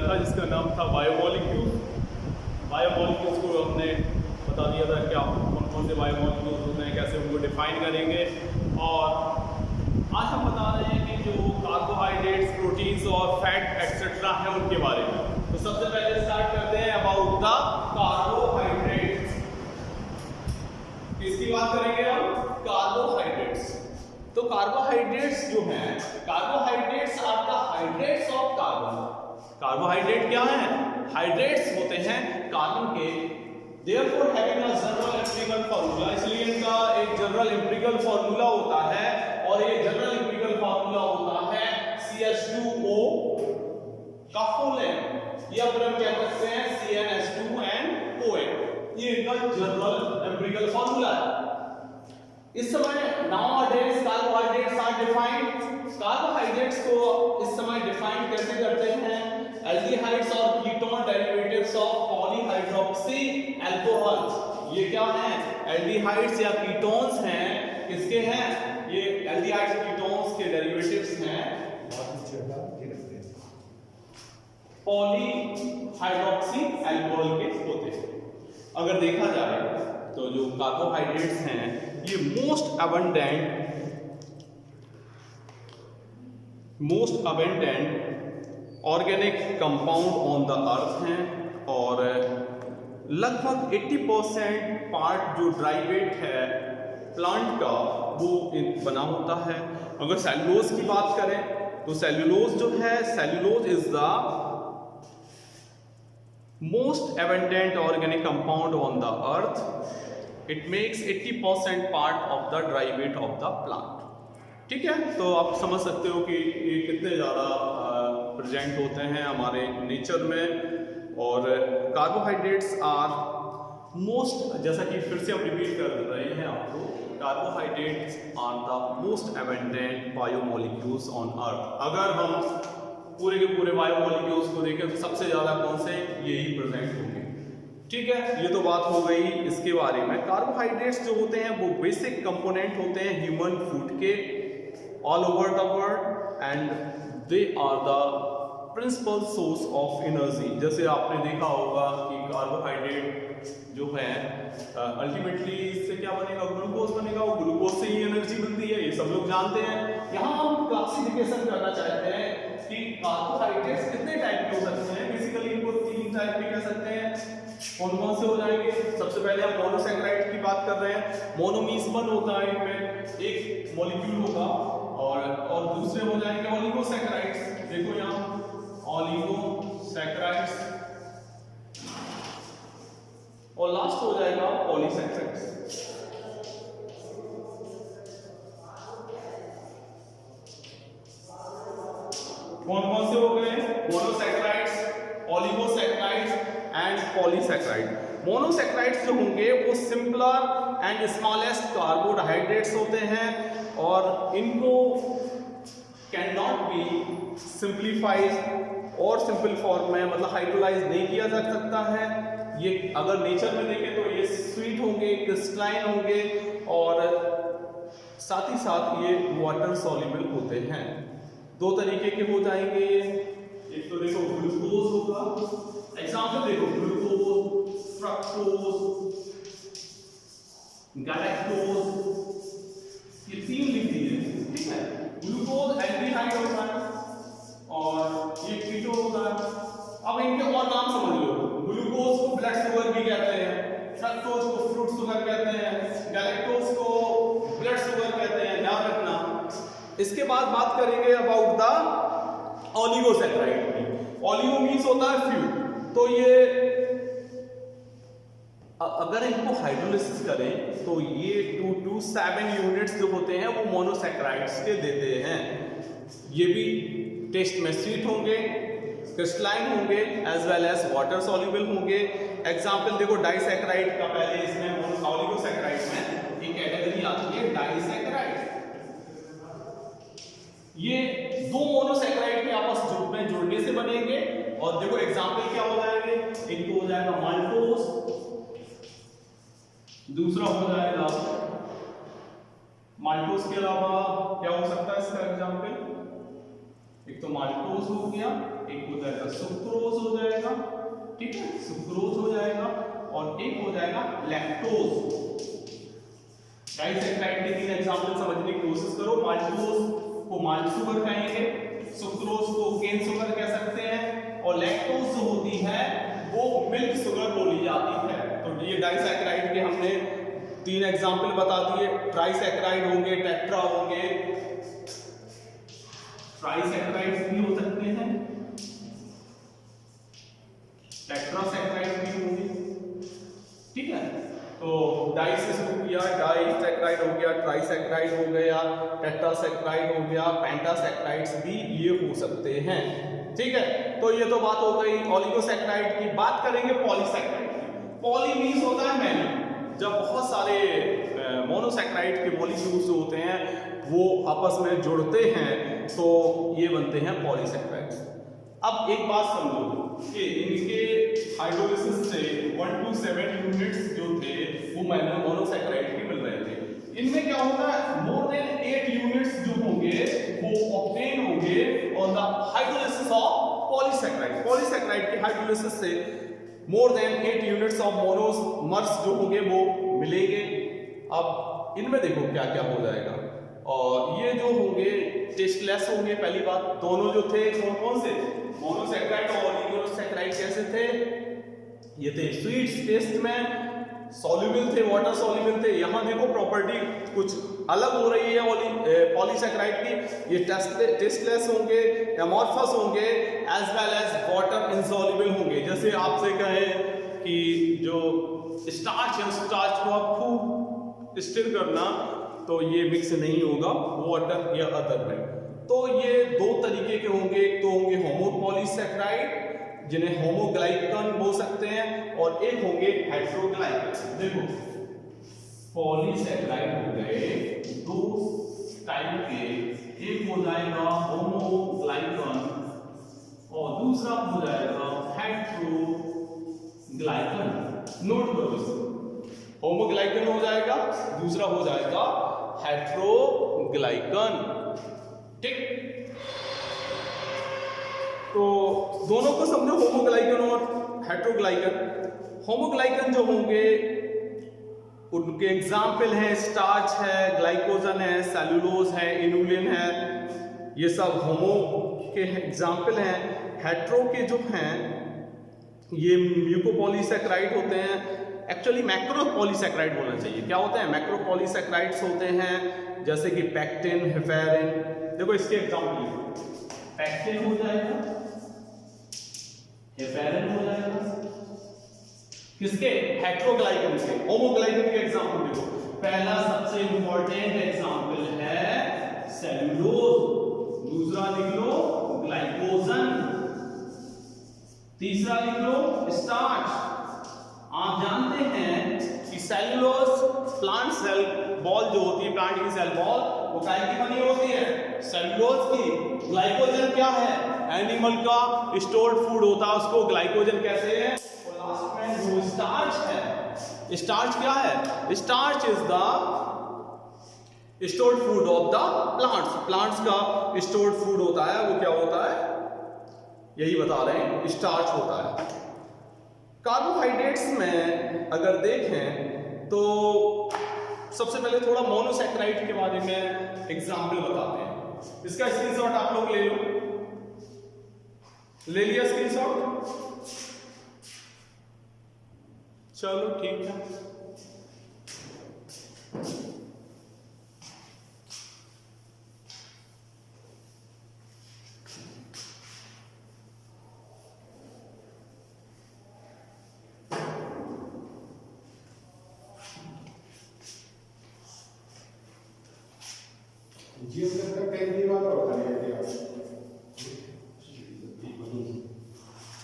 था जिसका नाम था बायोमोलिक्यूल। बायोमोलिक्यूल्स को हमने बता दिया था कि आप कौन कौन से बायोमोलिक्यूल्स होते हैं, कैसे उनको डिफाइन करेंगे। और आज हम बता रहे हैं कि जो कार्बोहाइड्रेट्स, प्रोटीन्स और फैट एक्सेट्रा है उनके बारे में। तो सबसे पहले स्टार्ट करते हैं अबाउट द कार्बोहाइड्रेट्स। किसकी बात करेंगे हम? कार्बोहाइड्रेट्स। तो कार्बोहाइड्रेट्स जो हैं, carbohydrates are the hydrates of carbon. Carbohydrate क्या है? हाइड्रेट्स होते हैं कार्बन के। Therefore having a general empirical formula, इसलिए इनका एक जनरल एम्पिरिकल फार्मूला होता है, और ये जनरल एम्पिरिकल फार्मूला होता है CH2O का होल है, या फिर हम कह सकते हैं CnH2 and OH। ये इनका जनरल एम्पिरिकल फार्मूला है। इस समय nowadays carbohydrates are defined. Carbohydrates को इस समय डिफाइन कैसे करते हैं? एल्डिहाइड्स और ketone derivatives of polyhydroxy alcohol. ये क्या है? एल्डिहाइड्स या कीटोन्स हैं। किसके हैं? ये एल्डिहाइड्स कीटोन्स के डेरिवेटिव्स हैं पॉलीहाइड्रोक्सी अल्कोहल के होते हैं। अगर देखा जाए तो जो कार्बोहाइड्रेट्स हैं ये most abundant organic compound on the earth हैं, और लगभग 80% पार्ट जो ड्राई वेट है प्लांट का वो बना होता है। अगर सेलुलोज की बात करें तो सेलुलोज जो है, cellulose is the most abundant organic compound on the earth. It makes 80% part of the dry weight of the plant. ठीक है, तो आप समझ सकते हो कि ये कितने ज़्यादा प्रेजेंट होते हैं हमारे नेचर में। और कार्बोहाइड्रेट्स आर मोस्ट, जैसा कि फिर से हम रिपीट कर रहे हैं आपको, carbohydrates are the most abundant biomolecules on earth. अगर हम पूरे के पूरे बायोमोलिक्यूल्स को देखें तो सबसे ज़्यादा कौन से? यही प्रेजेंट होंगे। ठीक है, ये तो बात हो गई इसके बारे में। कार्बोहाइड्रेट्स जो होते हैं वो बेसिक कंपोनेंट होते हैं ह्यूमन फूड के all over the world, and they are the principal source of energy. जैसे आपने देखा होगा कि कार्बोहाइड्रेट जो है अल्टीमेटली इससे क्या बनेगा? ग्लूकोज बनेगा। वो ग्लूकोज से ही एनर्जी बनती है, ये सब लोग जानते हैं। यहाँ हम क्लासिफिकेशन करना चाहते हैं कि कार्बोहाइड्रेट्स कितने टाइप के हो सकते हैं। बेसिकली इनको 3 टाइप के कह सकते हैं। कौन कौन से हो जाएंगे? सबसे पहले हम मोनोसैकेराइड की बात कर रहे हैं। मोनो मींस 1 होता है, इनमें एक मॉलिक्यूल होगा, और दूसरे हो जाएंगे ओलिगोसैकेराइड्स। देखो यहाँ ओलिगोसैकेराइड्स, और लास्ट हो जाएगा पॉलीसैकेराइड्स। कौन कौन से हो गए? Monosaccharides, oligosaccharides and polysaccharide. Monosaccharides जो होंगे वो सिंपलर एंड स्मॉलेस्ट कार्बोहाइड्रेट्स होते हैं, और इनको कैन नॉट बी सिंप्लीफाइड और सिंपल फॉर्म में, मतलब हाइड्रोलाइज नहीं किया जा सकता है। ये अगर नेचर में देखें तो ये स्वीट होंगे, क्रिस्टलाइन होंगे, और साथ ही साथ ये वाटर सॉल्युबल होते हैं। 2 तरीके के हो जाएंगे। एक तो देखो ग्लूकोज होगा, एग्जाम्पल देखो ग्लूकोज, फ्रक्टोज, गैलेक्टोज, ये 3 लिख दीजिए। ठीक है, ग्लूकोज एल्डिहाइड होता है और ये कीटो होता है। अब इनके और नाम समझ लो। ग्लूकोज को ब्लड शुगर भी कहते हैं, फ्रक्टोज को फ्रूट शुगर कहते हैं, गैलेक्टोज को ब्लड शुगर कहते हैं, ध्यान रखना। इसके बाद बात करेंगे अबाउट द ओलिगोसैकेराइड की। ओलिगो मींस होता है फ्यू। तो ये अगर इनको हाइड्रोलिसिस करें तो ये 2 to 7 यूनिट्स जो होते हैं वो मोनोसैकेराइड्स के देते हैं। ये भी टेस्ट में स्वीट होंगे, क्रिस्टलाइन होंगे, as well as water soluble होंगे। एग्जाम्पल देखो डाइसैकेराइड का, पहले इसमें ओलिगोसैकेराइड में एक कैटेगरी आती है डाइसैकेराइड। ये 2 मोनोसैकेराइड के आपस में जुड़ने से बनेंगे, और देखो एग्जाम्पल क्या हो जाएंगे? एक तो हो जाएगा माल्टोज, दूसरा हो जाएगा माल्टोज के अलावा क्या हो सकता है इसका एग्जाम्पल? एक तो माल्टोज हो गया, एक हो जाएगा सुक्रोज हो जाएगा, ठीक है, सुक्रोज हो जाएगा, और एक हो जाएगा लैक्टोज। डाइसैकेराइड के 3 एग्जांपल समझने की कोशिश करो। माल्टोज को माल्ट शुगर कहेंगे, सुक्रोज को केन शुगर कह सकते हैं, और लैक्टोज जो होती है वो मिल्क शुगर बोली जाती है। तो ये डाइसैकेराइड के हमने 3 एग्जांपल बता दिए। ट्राइसैकेराइड होंगे, टेट्रा होंगे, ट्राइसैकेराइड्स भी हो सकते हैं, टेट्रासैकेराइड भी होंगे, ठीक है। तो डाई से शुरू किया, डाइसैकेराइड हो गया, ट्राइसैकेराइड हो गया, टेट्रासैकेराइड हो गया, पेंटासैकेराइड्स भी ये हो सकते हैं, ठीक है। तो ये तो बात हो गई ओलिगोसैकेराइड की। बात करेंगे पॉलीसैकेराइड की। पॉली मींस होता है मैनी, जब बहुत सारे मोनोसैकेराइड के मॉलिक्यूल्स जो होते हैं वो आपस में जुड़ते हैं तो ये बनते हैं पॉलीसैकेराइड्स। अब एक बात समझो कि इनके हाइड्रोलिसिस से 1 to 7 यूनिट्स जो थे वो मोनोसैकेराइड के मिल रहे थे। इनमें क्या होता है, मोर देन 8 यूनिट्स जो होंगे वो ऑब्टेन होंगे on the hydrolysis of polysaccharide. Polysaccharide के हाइड्रोलिसिस से more than 8 units of monomers जो होंगे वो मिलेंगे। अब इनमें देखो क्या क्या हो जाएगा, और ये जो होंगे टेस्टलेस होंगे। पहली बात, दोनों जो थे कौन कौन से, मोनोसैकेराइड और ओलिगोसैकेराइड कैसे थे, ये थे स्वीट टेस्ट में, सॉल्युबल थे, वाटर सॉल्युबल थे। यहां देखो प्रॉपर्टी कुछ अलग हो रही है पॉलीसैकेराइड की, ये टेस्टलेस होंगे, एमॉर्फस होंगे, as well as water insoluble होंगे। जैसे आपसे कहें कि जो स्टार्च है, स्टार्च को आप खूब स्टिर करना तो ये मिक्स नहीं होगा वाटर या अदर में। तो ये 2 तरीके के होंगे, एक तो होंगे होमोपॉलीसैकेराइड जिन्हें होमोग्लाइकन बोल सकते हैं, और एक होंगे हेटेरोग्लाइकन। देखो पॉलीसैकेराइड हो गए 2 टाइप के, एक हो जाएगा होमोग्लाइकन और दूसरा हो जाएगा हेटेरोग्लाइकन। नोट करो इसको, होमोग्लाइकन हो जाएगा, दूसरा हो जाएगा हेटेरोग्लाइकन, ठीक। तो दोनों को समझो, होमोग्लाइकन और हेटेरोग्लाइकन। होमोग्लाइकन जो होंगे उनके एग्जाम्पल हैं स्टार्च है, ग्लाइकोजन है, सेलुलोज है, इनुलिन है, ये सब होमो के एग्जाम्पल हैं। हेटेरो के जो हैं ये म्यूकोपॉलीसैकेराइड होते हैं, एक्चुअली मैक्रोपॉलीसैकेराइड बोलना चाहिए। क्या होते हैं, मैक्रोपॉलीसैकेराइड्स होते हैं, जैसे कि पैक्टिन, हेपेरिन। देखो इसके एग्जाम्पल, पैक्टिन हो जाएगा, हेपेरिन हो जाएगा, किसके, हेटेरोग्लाइकन के। होमोग्लाइकन के एग्जाम्पल देखो, पहला सबसे इंपॉर्टेंट एग्जाम्पल है सेलुलोज, दूसरा लिख लो ग्लाइकोजन, तीसरा लिख लो स्टार्च। आप जानते हैं कि सेलुलोज प्लांट सेल बॉल जो होती है, प्लांट की सेल बॉल, वो काय की बनी होती है, सेलुलोज की। ग्लाइकोजन क्या है, एनिमल का स्टोर्ड फूड होता है, उसको ग्लाइकोजन कहते हैं। और लास्ट में जो स्टार्च है, स्टार्च क्या है, starch is the stored food of the plants. Plants का स्टोर्ड फूड होता है, वो क्या होता है, यही बता रहे हैं, स्टार्च होता है। कार्बोहाइड्रेट्स में अगर देखें तो सबसे पहले थोड़ा मोनोसैकेराइड के बारे में एग्जाम्पल बताते हैं। इसका स्क्रीनशॉट आप लोग ले लो, ले लिया स्क्रीनशॉट, चलो ठीक है।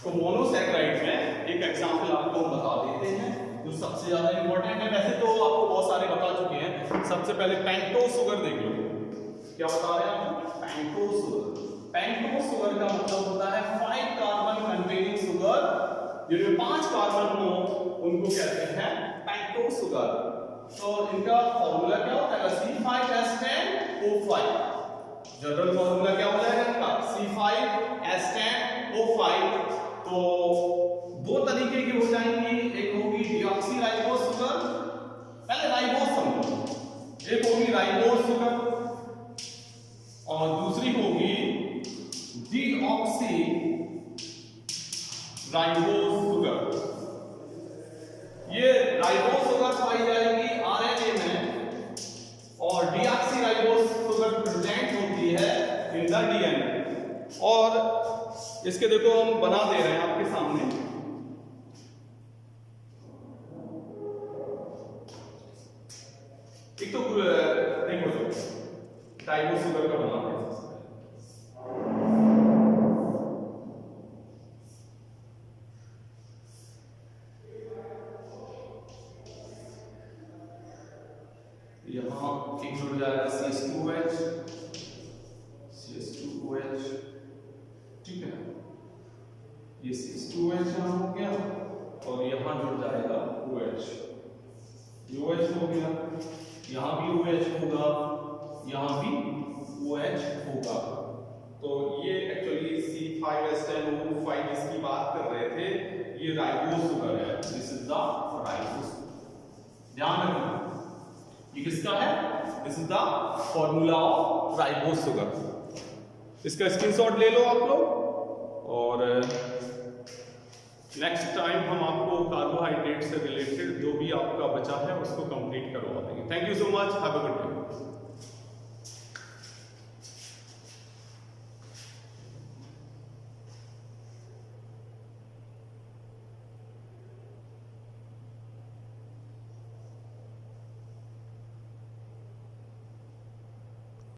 तो मोनोसैकेराइड में एक एग्जांपल आपको बता देते हैं जो सबसे ज्यादा इंपॉर्टेंट है। वैसे तो आपको बहुत सारे बता चुके हैं। सबसे पहले पेंटोज शुगर देख लो, क्या बता रहे हैं आपको, पेंटोज शुगर। पेंटोज शुगर का मतलब होता है 5 कार्बन कंटेनिंग शुगर, जिनमें 5 कार्बन हो उनको कहते हैं पेंटोज शुगर। तो इनका फॉर्मूला क्या होता है, C5H10O5। जनरल फॉर्मूला क्या हो जाएगा इनका C5H10O5। तो दो तरीके की हो जाएंगी, एक होगी डीऑक्सीराइबोस शुगर, पहले राइबोस समझो, एक होगी राइबोस शुगर और दूसरी होगी डीऑक्सीराइबोस शुगर। ये राइबोस शुगर पाई जाएगी आरएनए में और डीऑक्सीराइबोस शुगर प्रेजेंट होती है इन द डीएनए। और इसके देखो हम बना दे रहे हैं आपके सामने, एक तो देखो राइबोस शुगर का बना रहे हैं। यहाँ एक जुड़ जाएगा CH2OH, ठीक है, ये CH2OH यहाँ हो गया और यहाँ जुड़ जाएगा OH, OH हो गया, यहाँ भी OH होगा, यहाँ भी OH होगा। तो ये एक्चुअली C5H10O5 इसकी बात कर रहे थे, ये राइबोस शुगर है, दिस इज द राइबोस। ध्यान रखना ये किसका है, this is the formula of ribose sugar. इसका स्क्रीनशॉट ले लो आप लोग और नेक्स्ट टाइम हम आपको कार्बोहाइड्रेट से रिलेटेड जो भी आपका बचा है उसको कंप्लीट करवा देंगे। Thank you so much, have a good day.